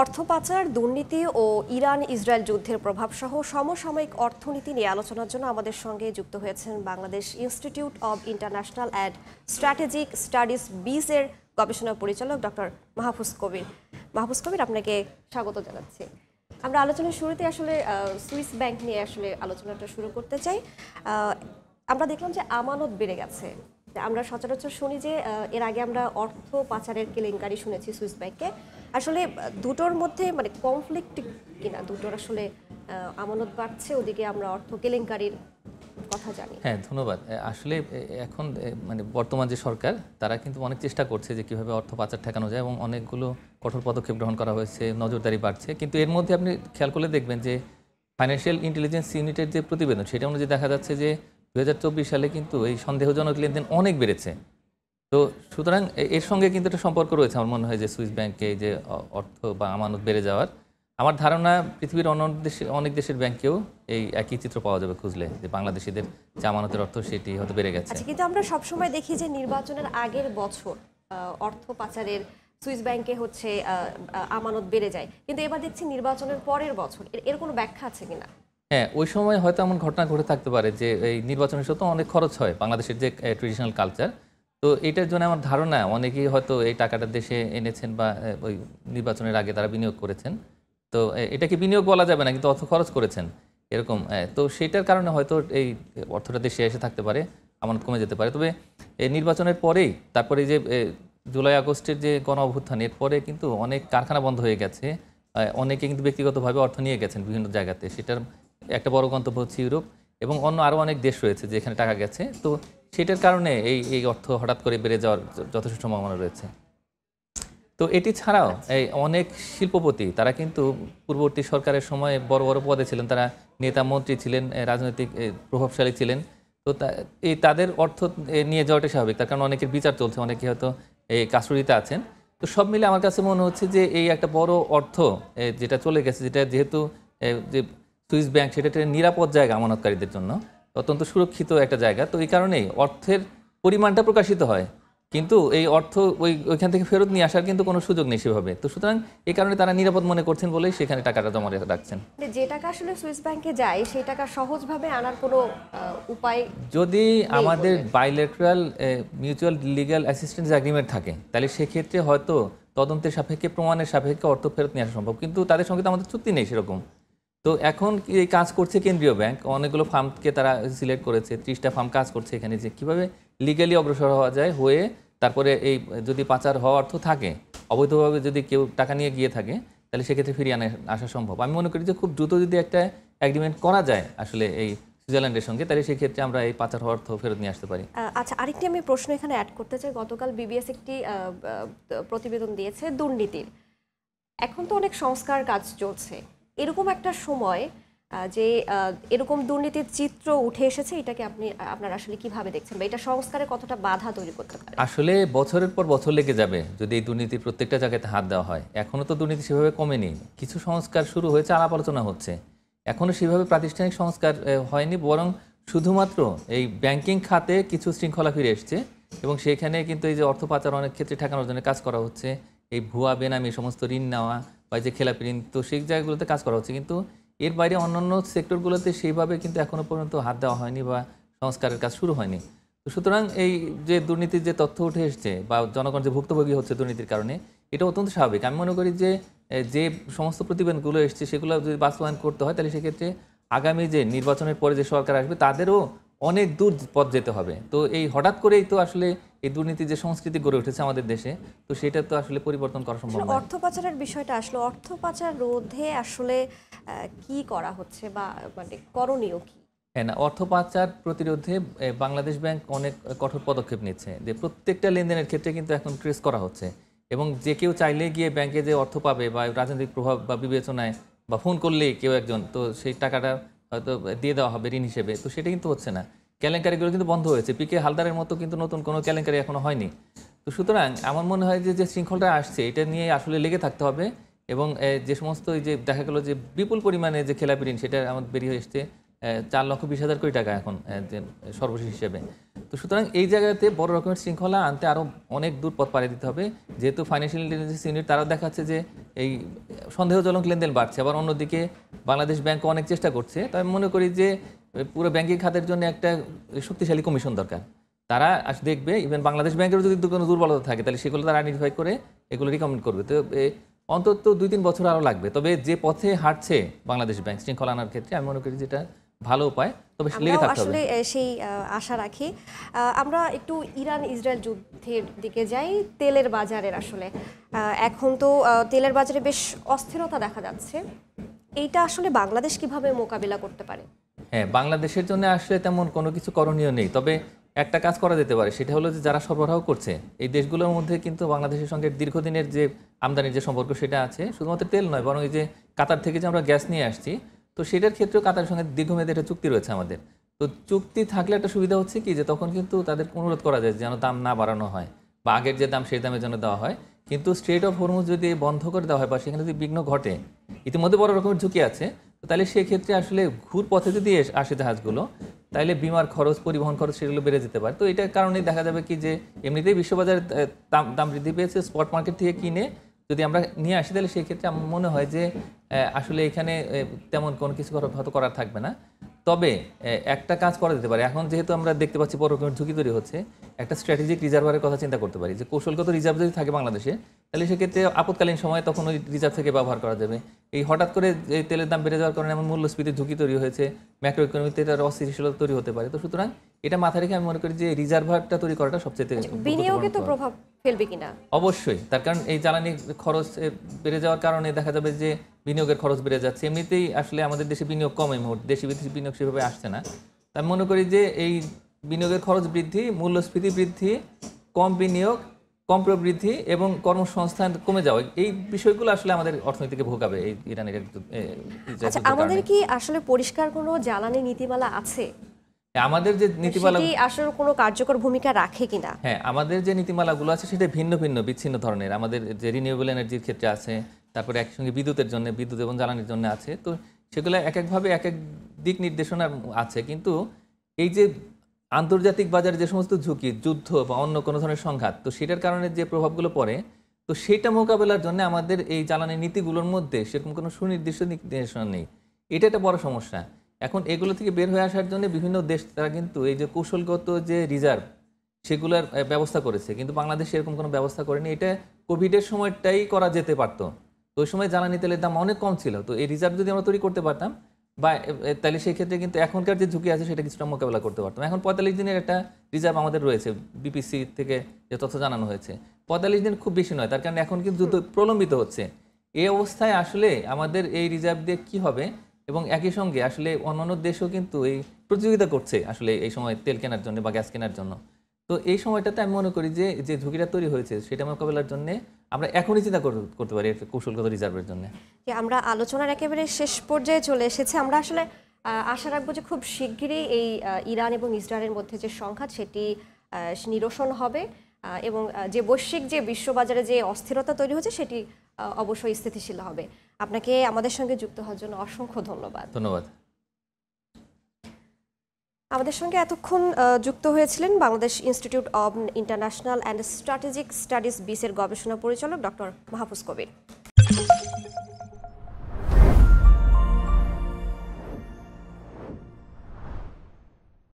অর্থ পাচার, দুর্নীতি ও ইরান-ইসরায়েল যুদ্ধের প্রভাবসহ সমসাময়িক অর্থনীতি নিয়ে আলোচনার জন্য আমাদের সঙ্গে যুক্ত হয়েছেন Bangladesh institute of international and strategic studies বিস-এর গবেষণা পরিচালক ডক্টর মাহফুজ কবির। মাহফুজ কবির, আপনাকে স্বাগত জানাচ্ছি। আমরা আলোচনার শুরুতে আসলে সুইস ব্যাংক নিয়ে আসলে আলোচনাটা শুরু করতে চাই। আমরা দেখলাম যে আমানত বেড়ে গেছে। আমরা সচরাচর শুনি যে এর আগে আমরা অর্থ পাচারের কেলেঙ্কারি শুনেছি সুইস ব্যাংকে। আসলে দুটোর মধ্যে মানে কনফ্লিক্ট কিনা, দুটোর আসলে আমানত বাড়ছে, ওদিকে আমরা অর্থ কেলেঙ্কারির কথা জানি। হ্যাঁ, ধন্যবাদ। আসলে এখন মানে বর্তমান যে সরকার, তারা কিন্তু অনেক চেষ্টা করছে যে কীভাবে অর্থ পাচার ঠেকানো যায় এবং অনেকগুলো কঠোর পদক্ষেপ গ্রহণ করা হয়েছে, নজরদারি বাড়ছে। কিন্তু এর মধ্যে আপনি খেয়াল করলে দেখবেন যে ফাইন্যান্সিয়াল ইন্টেলিজেন্স ইউনিটের যে প্রতিবেদন, সেটা অনুযায়ী দেখা যাচ্ছে যে 2024 সালে কিন্তু এই সন্দেহজনক লেনদেন অনেক বেড়েছে। তো সুতরাং এর সঙ্গে কিন্তু একটা সম্পর্ক রয়েছে আমার মনে হয় যে সুইস ব্যাংকে যে অর্থ বা আমানত বেড়ে যাওয়ার। আমার ধারণা পৃথিবীর অনেক দেশের ব্যাংকেও এই একই চিত্র পাওয়া যাবে খুঁজলে, যে বাংলাদেশিদের যে আমানতের অর্থ সেটি হয়তো বেড়ে গেছে। আচ্ছা, কিন্তু আমরা সবসময় দেখি যে নির্বাচনের আগের বছর অর্থ পাচারের সুইস ব্যাংকে হচ্ছে আমানত বেড়ে যায়, কিন্তু এবার দেখছি নির্বাচনের পরের বছর। এর কোনো ব্যাখ্যা আছে কিনা? হ্যাঁ, ওই সময় হয়তো এমন ঘটনা ঘটে থাকতে পারে যে এই নির্বাচনের সময় তো অনেক খরচ হয়, বাংলাদেশের যে ট্রেডিশনাল কালচার। তো এটার জন্য আমার ধারণা অনেকেই হয়তো এই টাকাটা দেশে এনেছেন বা ওই নির্বাচনের আগে তারা বিনিয়োগ করেছেন। তো এটাকে বিনিয়োগ বলা যাবে না, কিন্তু অর্থ খরচ করেছেন এরকম। তো সেটার কারণে হয়তো এই অর্থটা দেশে এসে থাকতে পারে, আমানত কমে যেতে পারে। তবে এই নির্বাচনের পরেই, তারপরে যে জুলাই আগস্টের যে গণ অভ্যুত্থান, এর পরে কিন্তু অনেক কারখানা বন্ধ হয়ে গেছে। অনেকে কিন্তু ব্যক্তিগতভাবে অর্থ নিয়ে গেছেন বিভিন্ন জায়গাতে। সেটার একটা বড় গন্তব্য হচ্ছে ইউরোপ এবং অন্য আরও অনেক দেশ রয়েছে যেখানে টাকা গেছে। তো সেটার কারণে এই অর্থ হঠাৎ করে বেড়ে যাওয়ার যথেষ্ট সম্ভাবনা রয়েছে। তো এটি ছাড়াও এই অনেক শিল্পপতি, তারা কিন্তু পূর্ববর্তী সরকারের সময় বড় বড় পদে ছিলেন, তারা নেতা মন্ত্রী ছিলেন, রাজনৈতিক প্রভাবশালী ছিলেন। তো এই তাদের অর্থ নিয়ে যাওয়াটা স্বাভাবিক, তার কারণ অনেকের বিচার চলছে, অনেকে হয়তো এই কাস্টডিতে আছেন। তো সব মিলে আমার কাছে মনে হচ্ছে যে এই একটা বড় অর্থ যেটা চলে গেছে, যেটা যেহেতু যে সুইস ব্যাংক সেটা একটা নিরাপদ জায়গা আমানতকারীদের জন্য, অত্যন্ত সুরক্ষিত একটা জায়গা। তো এই কারণেই অর্থের পরিমাণটা প্রকাশিত হয়, কিন্তু এই অর্থ ওইখান থেকে ফেরত নিয়ে আসার কিন্তু কোনো সুযোগ নেই সেভাবে। তো সুতরাং এই কারণে তারা নিরাপদ মনে করছেন বলেই সেখানে টাকাটা জমা রাখছেন। যে টাকা আসলে সুইস ব্যাংকে যায়, সেই টাকা সহজভাবে আনার কোনো উপায় যদি আমাদের bilateral mutual legal assistance agreement থাকে, তাহলে সেক্ষেত্রে হয়তো তদন্তের সাপেক্ষে, প্রমাণের সাপেক্ষে অর্থ ফেরত নিয়ে আসা সম্ভব। কিন্তু তাদের সঙ্গে তো আমাদের চুক্তি নেই সেরকম। তো এখন এই কাজ করছে কেন্দ্রীয় ব্যাংক, অনেকগুলো ফার্মকে তারা সিলেক্ট করেছে, 30টা ফার্ম কাজ করছে এখানে, যে কীভাবে লিগ্যালি অগ্রসর হওয়া যায়, হয়ে তারপরে এই যদি পাচার হওয়া অর্থ থাকে, অবৈধভাবে যদি কেউ টাকা নিয়ে গিয়ে থাকে, তাহলে সেক্ষেত্রে ফিরিয়ে আসা সম্ভব। আমি মনে করি যে খুব দ্রুত যদি একটা এগ্রিমেন্ট করা যায় আসলে এই সুইজারল্যান্ডের সঙ্গে, তাহলে সেক্ষেত্রে আমরা এই পাচার হওয়ার অর্থ ফেরত নিয়ে আসতে পারি। আচ্ছা, আরেকটি আমি প্রশ্ন এখানে অ্যাড করতে চাই। গতকাল বিবিএস একটি প্রতিবেদন দিয়েছে দুর্নীতির। এখন তো অনেক সংস্কার কাজ চলছে, এরকম একটা সময় যে এরকম দুর্নীতির চিত্র উঠে এসেছে, এটাকে আপনারা আসলে কিভাবে দেখছেন, বা এটা সংস্কারে কতটা বাধা তৈরি করতে পারে? আসলে বছরের পর বছর লেগে যাবে যদি এই দুর্নীতির প্রত্যেকটা জায়গাতে হাত দেওয়া হয়। এখনও তো দুর্নীতি সেভাবে কমেনি, কিছু সংস্কার শুরু হয়েছে, আলাপ আলোচনা হচ্ছে, এখনও সেভাবে প্রাতিষ্ঠানিক সংস্কার হয়নি। বরং শুধুমাত্র এই ব্যাংকিং খাতে কিছু শৃঙ্খলা ফিরে এসছে এবং সেখানে কিন্তু এই যে অর্থ পাচার অনেক ক্ষেত্রে ঠেকানোর জন্য কাজ করা হচ্ছে, এই ভুয়া বেনামি সমস্ত ঋণ নেওয়া বা যে খেলাপি ঋণ, তো সেই জায়গাগুলোতে কাজ করা হচ্ছে। কিন্তু এর বাইরে অন্যান্য সেক্টরগুলোতে সেইভাবে কিন্তু এখনও পর্যন্ত হাত দেওয়া হয়নি বা সংস্কারের কাজ শুরু হয়নি। তো সুতরাং এই যে দুর্নীতির যে তথ্য উঠে এসছে বা জনগণ যে ভুক্তভোগী হচ্ছে দুর্নীতির কারণে, এটা অত্যন্ত স্বাভাবিক। আমি মনে করি যে যে সমস্ত প্রতিবেদনগুলো এসছে সেগুলো যদি বাস্তবায়ন করতে হয়, তাহলে সেক্ষেত্রে আগামী যে নির্বাচনের পরে যে সরকার আসবে তাদেরও অনেক দূর পথ যেতে হবে। তো এই হঠাৎ করেই তো আসলে এই দুর্নীতির যে সংস্কৃতি গড়ে উঠেছে আমাদের দেশে, তো সেটা তো আসলে পরিবর্তন করা সম্ভব নয়। অর্থ পাচারের বিষয়টা আসলে অর্থ পাচার রোধে আসলে কি করা হচ্ছে, বা মানে করণীয় কি? হ্যাঁ, না, অর্থ পাচার প্রতিরোধে বাংলাদেশ ব্যাংক অনেক কঠোর পদক্ষেপ নিচ্ছে, যে প্রত্যেকটা লেনদেনের ক্ষেত্রে কিন্তু এখন ট্রেস করা হচ্ছে এবং যে কেউ চাইলে গিয়ে ব্যাংকে যে অর্থ পাবে বা রাজনৈতিক প্রভাব বা বিবেচনায় বা ফোন করলেই কেউ একজন, তো সেই টাকাটা হয়তো দিয়ে দেওয়া হবে ঋণ হিসেবে, তো সেটা কিন্তু হচ্ছে না। কেলেঙ্কারিগুলো কিন্তু বন্ধ হয়েছে, পিকে হালদারের মতো কিন্তু নতুন কোনো কেলেঙ্কারি এখনো হয়নি। তো সুতরাং আমার মনে হয় যে শৃঙ্খলটা আসছে, এটা নিয়ে আসলে লেগে থাকতে হবে এবং যে সমস্ত এই যে দেখা গেলো যে বিপুল পরিমাণে যে খেলাপি ঋণ, সেটা আমাদের বেরিয়ে এসছে 4,20,000 কোটি টাকা এখন যে সর্বশেষ হিসেবে। তো সুতরাং এই জায়গাতে বড় রকমের শৃঙ্খলা আনতে আরও অনেক দূর পথ পাড়ি দিতে হবে, যেহেতু ফাইন্যান্সিয়াল ইন্টেলিজেন্স ইউনিট তারাও দেখাচ্ছে যে এই সন্দেহজনক লেনদেন বাড়ছে, আবার অন্যদিকে বাংলাদেশ ব্যাংক অনেক চেষ্টা করছে। তাই আমি মনে করি যে পুরো ব্যাংকিং খাতের জন্য একটা শক্তিশালী কমিশন দরকার। তারা দেখবে ইভেন বাংলাদেশ ব্যাংকেরও যদি কোনো দুর্বলতা থাকে তাহলে সেগুলো তারা আইডেন্টিফাই করে এগুলো রিকমেন্ড করবে। তো অন্তত 2-3 বছর আরও লাগবে। তবে যে পথে হাঁটছে বাংলাদেশ ব্যাংক শৃঙ্খলা আনার ক্ষেত্রে আমি মনে করি যেটা ভালো উপায়, তবে লেগে থাকতে হবে। আসলে সেই আশা রাখি। আমরা একটু ইরান ইসরায়েল যুদ্ধের দিকে যাই। তেলের বাজারের আসলে এখন তো তেলের বাজারে বেশ অস্থিরতা দেখা যাচ্ছে। এইটা আসলে বাংলাদেশ কিভাবে মোকাবিলা করতে পারে? হ্যাঁ, বাংলাদেশের জন্য আসলে তেমন কোনো কিছু করণীয় নেই, তবে একটা কাজ করা যেতে পারে। সেটা হলো যে যারা সরবরাহ করছে এই দেশগুলোর মধ্যে কিন্তু বাংলাদেশের সঙ্গে দীর্ঘদিনের যে আমদানির যে সম্পর্ক সেটা আছে, শুধুমাত্র তেল নয় বরং এই যে কাতার থেকে যে আমরা গ্যাস নিয়ে আসছি, তো সেটার ক্ষেত্রেও কাতারের সঙ্গে দীর্ঘমেয়াদী একটা চুক্তি রয়েছে আমাদের। তো চুক্তি থাকলে একটা সুবিধা হচ্ছে কি যে তখন কিন্তু তাদের অনুরোধ করা যায় যেন দাম না বাড়ানো হয় বা আগের যে দাম সেই দামে যেন দেওয়া হয়। কিন্তু স্ট্রেট অফ হরমুজ যদি বন্ধ করে দেওয়া হয় বা সেখানে যদি বিঘ্ন ঘটে, ইতিমধ্যে বড় রকমের ঝুঁকি আছে, তো তাহলে সেক্ষেত্রে আসলে ঘুর পথে যদি আসে জাহাজগুলো, তাহলে বিমার খরচ, পরিবহন খরচ সেগুলো বেড়ে যেতে পারে। তো এটার কারণে দেখা যাবে কি যে এমনিতেই বিশ্ববাজারে দাম বৃদ্ধি পেয়েছে, স্পট মার্কেট থেকে কিনে যদি আমরা নিয়ে আসি তাহলে সেই ক্ষেত্রে আমার মনে হয় যে আসলে এখানে তেমন কোনো কিছু হয়তো করার থাকবে না। তবে একটা কাজ করা যেতে পারে, এখন যেহেতু আমরা দেখতে পাচ্ছি বড় রকমের ঝুঁকি তৈরি হচ্ছে, একটা স্ট্র্যাটেজিক রিজার্ভারের কথা চিন্তা করতে পারি যে কৌশলগত রিজার্ভ যদি থাকে বাংলাদেশে, তাহলে সেক্ষেত্রে আপৎকালীন সময়ে তখন ওই রিজার্ভ থেকে ব্যবহার করা যাবে। এই হঠাৎ করে এই তেলের দাম বেড়ে যাওয়ার কারণে এমন মূল্যস্ফীতির ঝুঁকি তৈরি হয়েছে, ম্যাক্রো ইকোনমিতে এটার অস্থিতিশীলতা তৈরি হতে পারে। তো সুতরাং এটা মাথায় রেখে আমি মনে করি যে রিজার্ভারটা তৈরি করাটা সবচেয়ে বিনিয়োগে তো প্রভাব ফেলবে কিনা? অবশ্যই, তার কারণ এই জ্বালানি খরচ বেড়ে যাওয়ার কারণে দেখা যাবে যে বিনিয়োগের খরচ বেড়ে যাচ্ছে। এমনিতেই আসলে আমাদের দেশে বিনিয়োগ কম, এই মুহূর্তে দেশি বিদেশি বিনিয়োগ সেভাবে আসছে না। আমি মনে করি যে এই বিনিয়োগের খরচ বৃদ্ধি, মূল্যস্ফীতি বৃদ্ধি, কম বিনিয়োগ, কম প্রবৃদ্ধি এবং কর্মসংস্থান কমে যাওয়া, এই বিষয়গুলো আসলে আমাদের অর্থনীতিকে ভোগাবে এই ইরানের। আচ্ছা, আমাদের কি আসলে পরিষ্কার কোনো জ্বালানি নীতিমালা আছে? আমাদের যে নীতিমালা আসলে কোনো কার্যকর ভূমিকা রাখে কিনা? হ্যাঁ, আমাদের যে নীতিমালাগুলো আছে সেটা ভিন্ন ভিন্ন বিচ্ছিন্ন ধরনের। আমাদের যে রিনিউয়েবল এনার্জির ক্ষেত্রে আছে, তারপরে একসঙ্গে বিদ্যুতের জন্য, বিদ্যুৎ এবং জ্বালানির জন্য আছে। তো সেগুলো এক একভাবে এক এক দিক নির্দেশনা আছে। কিন্তু এই যে আন্তর্জাতিক বাজারে যে সমস্ত ঝুঁকি, যুদ্ধ বা অন্য কোনো ধরনের সংঘাত, তো সেটার কারণে যে প্রভাবগুলো পড়ে, তো সেটা মোকাবেলার জন্য আমাদের এই জ্বালানি নীতিগুলোর মধ্যে সেরকম কোনো সুনির্দিষ্ট নির্দেশনা নেই। এটা একটা বড় সমস্যা। এখন এগুলো থেকে বের হয়ে আসার জন্য বিভিন্ন দেশ তারা কিন্তু এই যে কৌশলগত যে রিজার্ভ সেগুলোর ব্যবস্থা করেছে, কিন্তু বাংলাদেশ এরকম কোনো ব্যবস্থা করেনি। এটা কোভিডের সময়টাই করা যেতে পারতো। তো ওই সময় জ্বালানি তেলের দাম অনেক কম ছিল, তো এই রিজার্ভ যদি আমরা তৈরি করতে পারতাম বা তাহলে সেই ক্ষেত্রে কিন্তু এখনকার যে ঝুঁকি আছে সেটা কিছুটা মোকাবেলা করতে পারতাম। এখন 45 দিনের একটা রিজার্ভ আমাদের রয়েছে, বিপিসি থেকে যে তথ্য জানানো হয়েছে। 45 দিন খুব বেশি নয়, তার কারণে এখন কিন্তু যুদ্ধ প্রলম্বিত হচ্ছে। এই অবস্থায় আসলে আমাদের এই রিজার্ভ দিয়ে কী হবে, এবং একই সঙ্গে আসলে অন্যান্য দেশও কিন্তু এই প্রতিযোগিতা করছে আসলে এই সময় তেল কেনার জন্য বা গ্যাস কেনার জন্য। তো এই সময়টাতে আমি মনে করি যে যে ঝুঁকিটা তৈরি হয়েছে সেটা মোকাবেলার জন্য আমরা এখনই চিন্তা করতে পারি কৌশলগত রিজার্ভের জন্য। আমরা আলোচনার একেবারে শেষ পর্যায়ে চলে এসেছি। আমরা আসলে আশা রাখবো যে খুব শিগগিরই এই ইরান এবং ইসরায়েলের মধ্যে যে সংঘাত সেটি নিরসন হবে এবং যে বৈশ্বিক যে বিশ্ববাজারে যে অস্থিরতা তৈরি হচ্ছে সেটি অবশ্যই স্থিতিশীল হবে। আপনাকে আমাদের সঙ্গে যুক্ত হওয়ার জন্য অসংখ্য ধন্যবাদ। ধন্যবাদ। আমাদের সঙ্গে এতক্ষণ যুক্ত হয়েছিলেন Bangladesh institute of international and strategic studies বিসের গবেষণা পরিচালক ডক্টর মাহফুজ কবির।